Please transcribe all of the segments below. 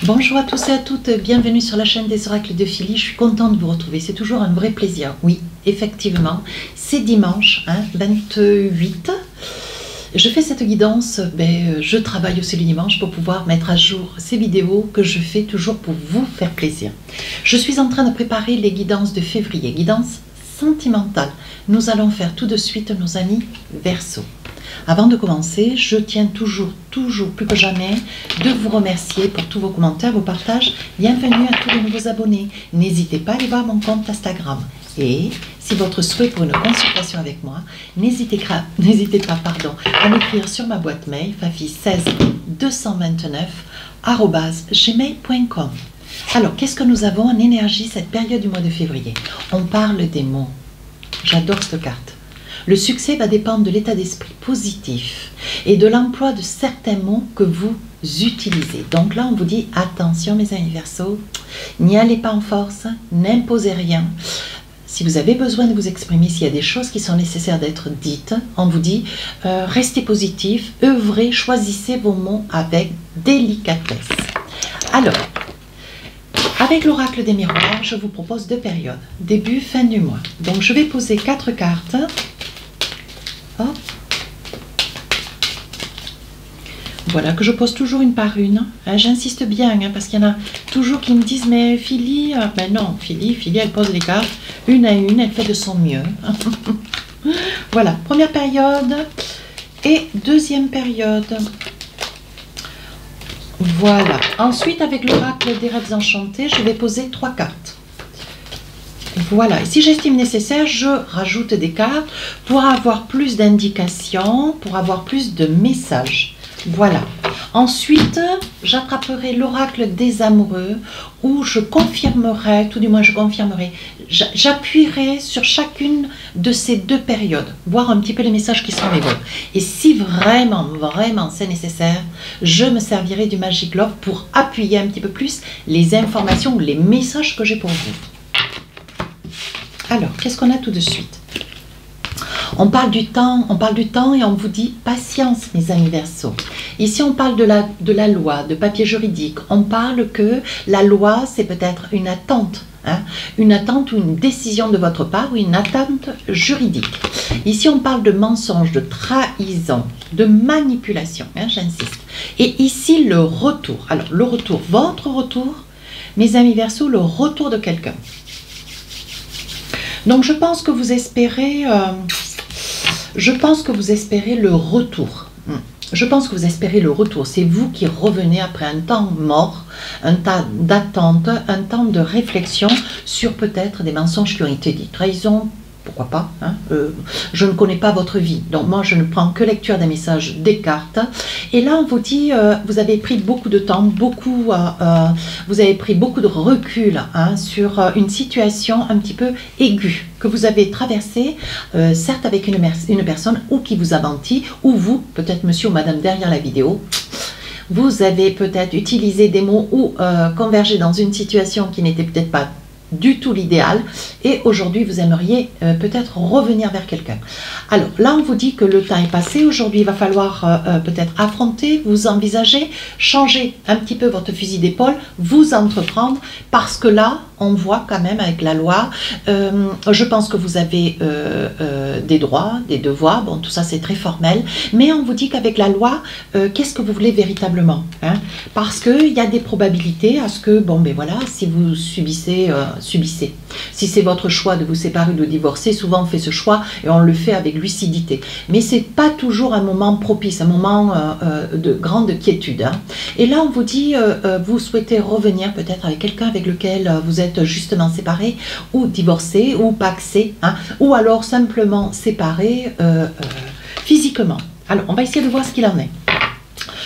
Bonjour à tous et à toutes, bienvenue sur la chaîne des oracles de Philly. Je suis contente de vous retrouver, c'est toujours un vrai plaisir. Oui, effectivement, c'est dimanche, 28. Je fais cette guidance, je travaille aussi le dimanche pour pouvoir mettre à jour ces vidéos que je fais toujours pour vous faire plaisir. Je suis en train de préparer les guidances de février, guidance sentimentale. Nous allons faire tout de suite nos amis Verseau. Avant de commencer, je tiens toujours plus que jamais de vous remercier pour tous vos commentaires, vos partages. Bienvenue à tous les nouveaux abonnés. N'hésitez pas à aller voir mon compte Instagram. Et si votre souhait pour une consultation avec moi, n'hésitez pas à m'écrire sur ma boîte mail fafi16 229@gmail.com. Alors, qu'est-ce que nous avons en énergie cette période du mois de février? On parle des mots. J'adore cette carte. Le succès va dépendre de l'état d'esprit positif et de l'emploi de certains mots que vous utilisez. Donc là, on vous dit attention mes amis Verseau, n'y allez pas en force, n'imposez rien. Si vous avez besoin de vous exprimer, s'il y a des choses qui sont nécessaires d'être dites, on vous dit restez positif, œuvrez, choisissez vos mots avec délicatesse. Alors, avec l'oracle des miroirs, je vous propose deux périodes, début, fin du mois. Donc je vais poser 4 cartes. Hop. Voilà, que je pose toujours une par une. J'insiste bien, parce qu'il y en a toujours qui me disent, mais Philly, ben non, Philly, elle pose les cartes une à une, elle fait de son mieux. Voilà, première période et deuxième période. Voilà. Ensuite, avec l'oracle des rêves enchantés, je vais poser 3 cartes. Voilà. Et si j'estime nécessaire, je rajoute des cartes pour avoir plus d'indications, pour avoir plus de messages. Voilà. Ensuite, j'attraperai l'oracle des amoureux où je confirmerai, tout du moins je confirmerai, j'appuierai sur chacune de ces deux périodes, voir un petit peu les messages qui sont les vôtres. Et si vraiment c'est nécessaire, je me servirai du Magic Love pour appuyer un petit peu plus les informations ou les messages que j'ai pour vous. Alors, qu'est-ce qu'on a tout de suite? On parle du temps et on vous dit patience mes amis Verseau. Ici on parle de la loi, de papier juridique. On parle que la loi c'est peut-être une attente. Une attente ou une décision de votre part ou une attente juridique. Ici on parle de mensonge, de trahison, de manipulation, j'insiste. Et ici le retour. Alors le retour, votre retour, mes amis Verseau, le retour de quelqu'un. Donc je pense que vous espérez le retour. Je pense que vous espérez le retour. C'est vous qui revenez après un temps mort, un temps d'attente, un temps de réflexion sur peut-être des mensonges qui ont été dits. Trahison, pourquoi pas, je ne connais pas votre vie, donc moi je ne prends que lecture des messages des cartes. Et là on vous dit, vous avez pris beaucoup de temps, vous avez pris beaucoup de recul sur une situation un petit peu aiguë que vous avez traversée, certes avec une personne ou qui vous a menti, ou vous, peut-être monsieur ou madame derrière la vidéo, vous avez peut-être utilisé des mots ou convergé dans une situation qui n'était peut-être pas du tout l'idéal et aujourd'hui vous aimeriez peut-être revenir vers quelqu'un. Alors là on vous dit que le temps est passé, aujourd'hui il va falloir peut-être affronter, vous envisager, changer un petit peu votre fusil d'épaule, vous entreprendre parce que là on voit quand même avec la loi, je pense que vous avez des droits, des devoirs, bon tout ça c'est très formel, mais on vous dit qu'avec la loi, qu'est-ce que vous voulez véritablement, parce qu'il y a des probabilités à ce que, bon ben voilà, si vous subissez. Si c'est votre choix de vous séparer ou de divorcer, souvent on fait ce choix et on le fait avec lucidité. Mais ce n'est pas toujours un moment propice, un moment de grande quiétude. Et là on vous dit, vous souhaitez revenir peut-être avec quelqu'un avec lequel vous êtes justement séparé ou divorcé ou pacsé, ou alors simplement séparé physiquement. Alors on va essayer de voir ce qu'il en est.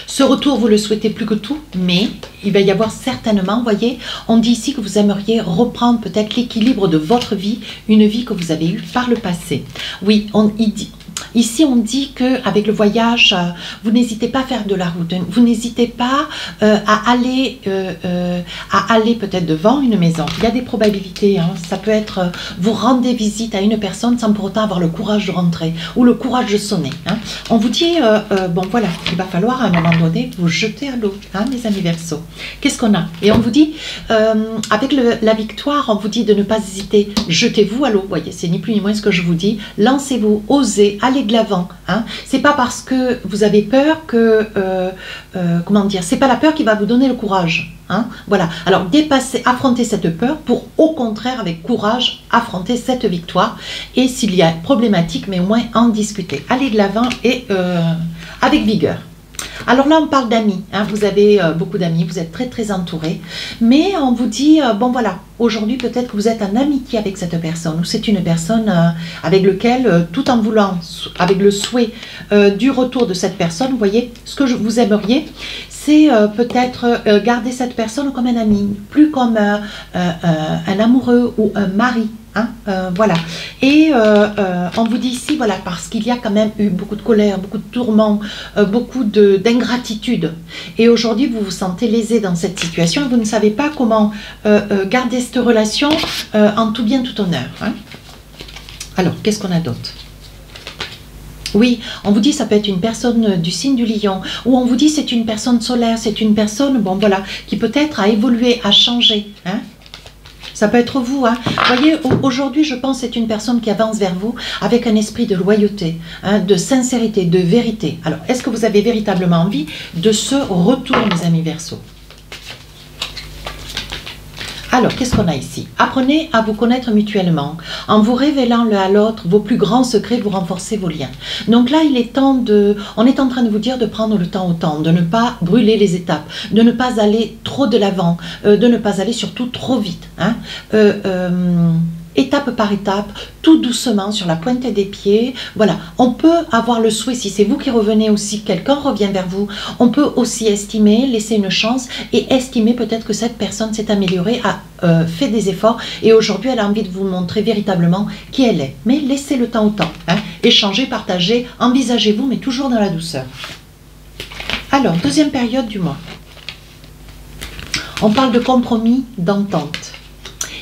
Ce retour, vous le souhaitez plus que tout, mais il va y avoir certainement, vous voyez, on dit ici que vous aimeriez reprendre peut-être l'équilibre de votre vie, une vie que vous avez eue par le passé. Oui, Ici, on dit qu'avec le voyage, vous n'hésitez pas à faire de la route. Vous n'hésitez pas à aller peut-être devant une maison. Il y a des probabilités. Hein. Ça peut être, vous rendez visite à une personne sans pour autant avoir le courage de rentrer ou le courage de sonner. Hein. On vous dit, bon voilà, il va falloir à un moment donné vous jeter à l'eau, hein, mes amis Verseaux. Qu'est-ce qu'on a? Et on vous dit, avec la victoire, on vous dit de ne pas hésiter. Jetez-vous à l'eau. Vous voyez, c'est ni plus ni moins ce que je vous dis. Lancez-vous, osez, allez de l'avant. Hein. C'est pas parce que vous avez peur que, comment dire, c'est pas la peur qui va vous donner le courage. Hein. Voilà. Alors dépasser, affronter cette peur pour au contraire avec courage affronter cette victoire. Et s'il y a problématique, mais au moins en discuter. Allez de l'avant et avec vigueur. Alors là, on parle d'amis. Hein. Vous avez beaucoup d'amis, vous êtes très très entourés. Mais on vous dit, bon voilà, aujourd'hui peut-être que vous êtes en amitié avec cette personne. Ou c'est une personne avec laquelle, tout en voulant, avec le souhait du retour de cette personne, vous voyez, ce que vous aimeriez, c'est peut-être garder cette personne comme un ami, plus comme un amoureux ou un mari. Hein, voilà. Et on vous dit ici, voilà, parce qu'il y a quand même eu beaucoup de colère, beaucoup de tourments, beaucoup d'ingratitude. Et aujourd'hui, vous vous sentez lésé dans cette situation et vous ne savez pas comment garder cette relation en tout bien, tout honneur. Hein. Alors, qu'est-ce qu'on a d'autre? Oui, on vous dit ça peut être une personne du signe du lion, ou on vous dit c'est une personne solaire, c'est une personne, bon voilà, qui peut-être a évolué, a changé. Hein. Ça peut être vous. Hein. Vous voyez, aujourd'hui, je pense que c'est une personne qui avance vers vous avec un esprit de loyauté, hein, de sincérité, de vérité. Alors, est-ce que vous avez véritablement envie de ce retour, mes amis Verseaux? Alors, qu'est-ce qu'on a ici? Apprenez à vous connaître mutuellement. En vous révélant l'un à l'autre vos plus grands secrets, vous renforcez vos liens. Donc là, il est temps de... On est en train de vous dire de prendre le temps au temps, de ne pas brûler les étapes, de ne pas aller trop de l'avant, de ne pas aller surtout trop vite. Hein. Étape par étape, tout doucement sur la pointe des pieds. Voilà, on peut avoir le souhait, si c'est vous qui revenez aussi, quelqu'un revient vers vous, on peut aussi estimer, laisser une chance et estimer peut-être que cette personne s'est améliorée, a fait des efforts et aujourd'hui elle a envie de vous montrer véritablement qui elle est. Mais laissez le temps au temps, hein. Échangez, partagez, envisagez-vous, mais toujours dans la douceur. Alors, deuxième période du mois. On parle de compromis, d'entente.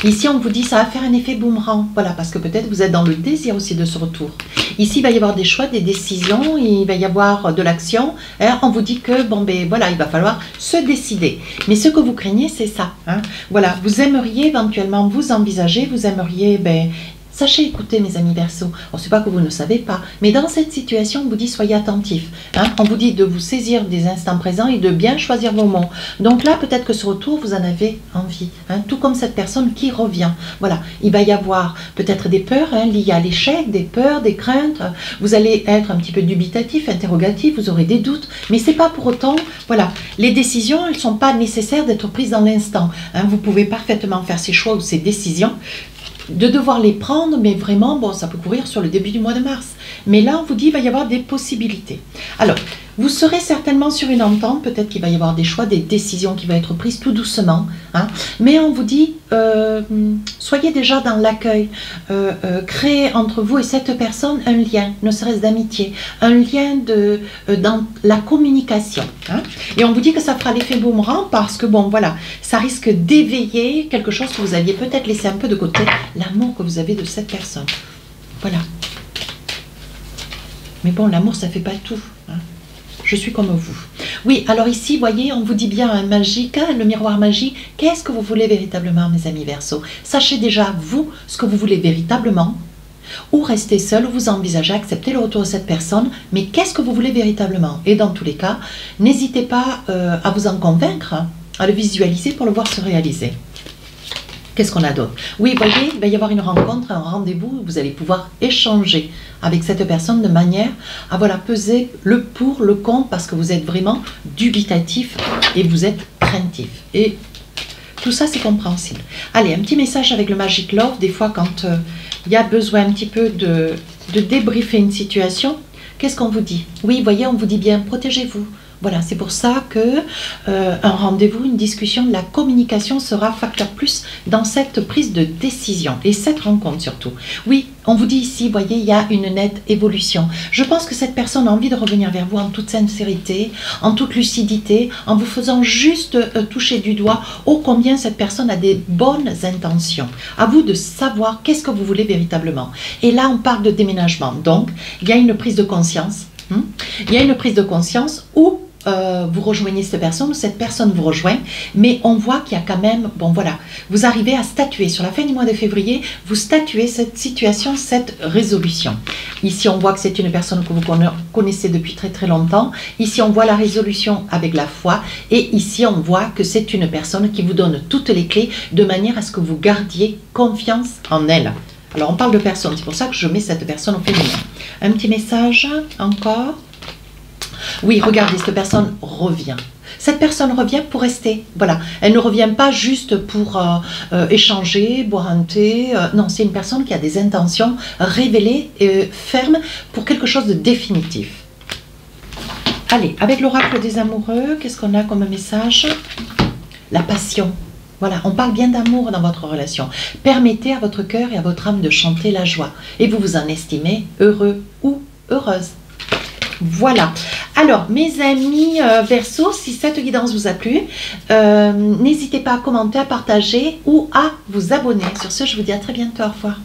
Ici, on vous dit ça va faire un effet boomerang. Voilà, parce que peut-être vous êtes dans le désir aussi de ce retour. Ici, il va y avoir des choix, des décisions, il va y avoir de l'action. Hein, on vous dit que, bon, ben voilà, il va falloir se décider. Mais ce que vous craignez, c'est ça. Hein. Voilà, vous aimeriez éventuellement vous envisager, vous aimeriez, ben, sachez écouter, mes amis Verseaux. On ne sait pas que vous ne savez pas, mais dans cette situation, on vous dit soyez attentifs. Hein. On vous dit de vous saisir des instants présents et de bien choisir vos mots. Donc là, peut-être que ce retour, vous en avez envie. Hein. Tout comme cette personne qui revient. Voilà, il va y avoir peut-être des peurs hein, liées à l'échec, des peurs, des craintes. Vous allez être un petit peu dubitatif, interrogatif, vous aurez des doutes. Mais ce n'est pas pour autant, voilà, les décisions, elles ne sont pas nécessaires d'être prises dans l'instant. Hein. Vous pouvez parfaitement faire ces choix ou ces décisions de devoir les prendre, mais vraiment, bon, ça peut courir sur le début du mois de mars. Mais là, on vous dit, il va y avoir des possibilités. Alors, vous serez certainement sur une entente, peut-être qu'il va y avoir des choix, des décisions qui vont être prises tout doucement. Hein, mais on vous dit, soyez déjà dans l'accueil, créez entre vous et cette personne un lien, ne serait-ce d'amitié, un lien dans la communication. Hein, et on vous dit que ça fera l'effet boomerang parce que, bon, voilà, ça risque d'éveiller quelque chose que vous aviez peut-être laissé un peu de côté, l'amour que vous avez de cette personne. Voilà. Mais bon, l'amour, ça ne fait pas tout. Hein. Je suis comme vous. Oui, alors ici, voyez, on vous dit bien un magique, hein, le miroir magique. Qu'est-ce que vous voulez véritablement, mes amis Verseaux? Sachez déjà, vous, ce que vous voulez véritablement. Ou rester seul, ou vous envisagez accepter le retour de cette personne. Mais qu'est-ce que vous voulez véritablement? Et dans tous les cas, n'hésitez pas à vous en convaincre, hein, à le visualiser pour le voir se réaliser. Qu'est-ce qu'on a d'autre? Oui, vous voyez, il va y avoir une rencontre, un rendez-vous, vous allez pouvoir échanger avec cette personne de manière à voilà, peser le pour, le contre, parce que vous êtes vraiment dubitatif et vous êtes craintif. Et tout ça, c'est compréhensible. Allez, un petit message avec le Magic Love. Des fois, quand il y a besoin un petit peu de débriefer une situation, qu'est-ce qu'on vous dit? Oui, vous voyez, on vous dit bien, protégez-vous. Voilà, c'est pour ça que un rendez-vous, une discussion, la communication sera facteur plus dans cette prise de décision et cette rencontre surtout. Oui, on vous dit ici, voyez, il y a une nette évolution. Je pense que cette personne a envie de revenir vers vous en toute sincérité, en toute lucidité, en vous faisant juste toucher du doigt ô combien cette personne a des bonnes intentions. À vous de savoir qu'est-ce que vous voulez véritablement. Et là, on parle de déménagement. Donc, il y a une prise de conscience. Il y a une prise de conscience où vous rejoignez cette personne, ou cette personne vous rejoint, mais on voit qu'il y a quand même, bon voilà, vous arrivez à statuer, sur la fin du mois de février, vous statuez cette situation, cette résolution. Ici, on voit que c'est une personne que vous connaissez depuis très très longtemps, ici on voit la résolution avec la foi, et ici on voit que c'est une personne qui vous donne toutes les clés, de manière à ce que vous gardiez confiance en elle. Alors on parle de personne, c'est pour ça que je mets cette personne au féminin. Un petit message encore. Oui, regardez, cette personne revient. Cette personne revient pour rester. Voilà, elle ne revient pas juste pour échanger, boire un thé. Non, c'est une personne qui a des intentions révélées, fermes, pour quelque chose de définitif. Allez, avec l'oracle des amoureux, qu'est-ce qu'on a comme message? La passion. Voilà, on parle bien d'amour dans votre relation. Permettez à votre cœur et à votre âme de chanter la joie. Et vous vous en estimez heureux ou heureuse. Voilà. Alors, mes amis Verseau, si cette guidance vous a plu, n'hésitez pas à commenter, à partager ou à vous abonner. Sur ce, je vous dis à très bientôt. Au revoir.